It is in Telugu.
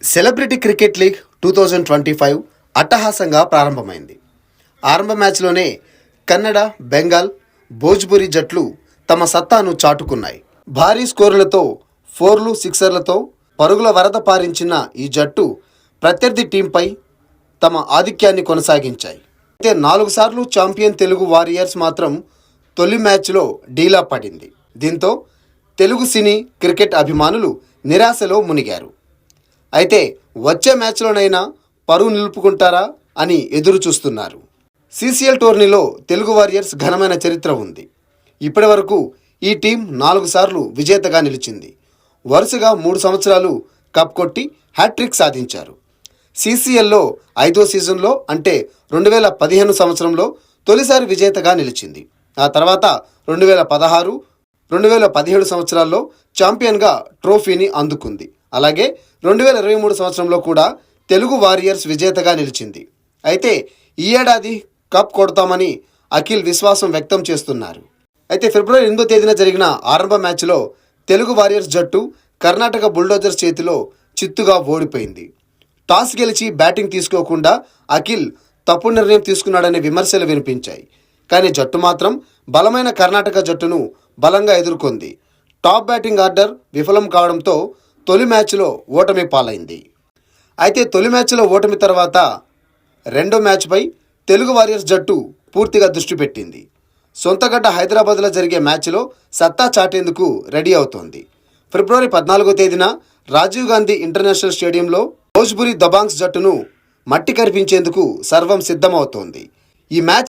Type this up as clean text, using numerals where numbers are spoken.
సెలబ్రిటీ క్రికెట్ లీగ్ 2025 అట్టహాసంగా ప్రారంభమైంది. ఆరంభ మ్యాచ్లోనే కన్నడ, బెంగాల్, భోజ్పురి జట్లు తమ సత్తాను చాటుకున్నాయి. భారీ స్కోరులతో, ఫోర్లు, సిక్సర్లతో పరుగుల వరద పారించిన ఈ జట్టు ప్రత్యర్థి టీంపై తమ ఆధిక్యాన్ని కొనసాగించాయి. అయితే 4 సార్లు ఛాంపియన్ తెలుగు వారియర్స్ మాత్రం తొలి మ్యాచ్లో డీలా పడింది. దీంతో తెలుగు సినీ క్రికెట్ అభిమానులు నిరాశలో మునిగారు. అయితే వచ్చే మ్యాచ్లోనైనా పరువు నిలుపుకుంటారా అని ఎదురు చూస్తున్నారు. సీసీఎల్ టోర్నీలో తెలుగు వారియర్స్ ఘనమైన చరిత్ర ఉంది. ఇప్పటి వరకు ఈ టీం 4 సార్లు విజేతగా నిలిచింది. వరుసగా 3 సంవత్సరాలు కప్ కొట్టి హ్యాట్రిక్ సాధించారు. సీసీఎల్లో 5వ సీజన్లో అంటే 2015 సంవత్సరంలో తొలిసారి విజేతగా నిలిచింది. ఆ తర్వాత 2016, 2017 సంవత్సరాల్లో ఛాంపియన్గా ట్రోఫీని అందుకుంది. అలాగే 2023 సంవత్సరంలో కూడా తెలుగు వారియర్స్ విజేతగా నిలిచింది. అయితే ఈ ఏడాది కప్ కొడతామని అఖిల్ విశ్వాసం వ్యక్తం చేస్తున్నారు. అయితే ఫిబ్రవరి 8వ తేదీన జరిగిన ఆరంభ మ్యాచ్లో తెలుగు వారియర్స్ జట్టు కర్ణాటక బుల్డోజర్స్ చేతిలో చిత్తుగా ఓడిపోయింది. టాస్ గెలిచి బ్యాటింగ్ తీసుకోకుండా అఖిల్ తప్పు నిర్ణయం తీసుకున్నాడనే విమర్శలు వినిపించాయి. కానీ జట్టు మాత్రం బలమైన కర్ణాటక జట్టును బలంగా ఎదుర్కొంది. టాప్ బ్యాటింగ్ ఆర్డర్ విఫలం కావడంతో తొలి మ్యాచ్లో ఓటమి పాలైంది. అయితే తొలి మ్యాచ్లో ఓటమి తర్వాత రెండో మ్యాచ్పై తెలుగు వారియర్స్ జట్టు పూర్తిగా దృష్టి పెట్టింది. సొంతగడ్డ హైదరాబాద్లో జరిగే మ్యాచ్లో సత్తా చాటేందుకు రెడీ అవుతోంది. ఫిబ్రవరి 14వ తేదీన రాజీవ్ గాంధీ ఇంటర్నేషనల్ స్టేడియంలో భోజ్పురి దబాంగ్స్ జట్టును మట్టి కరిపించేందుకు సర్వం సిద్ధమవుతోంది. ఈ మ్యాచ్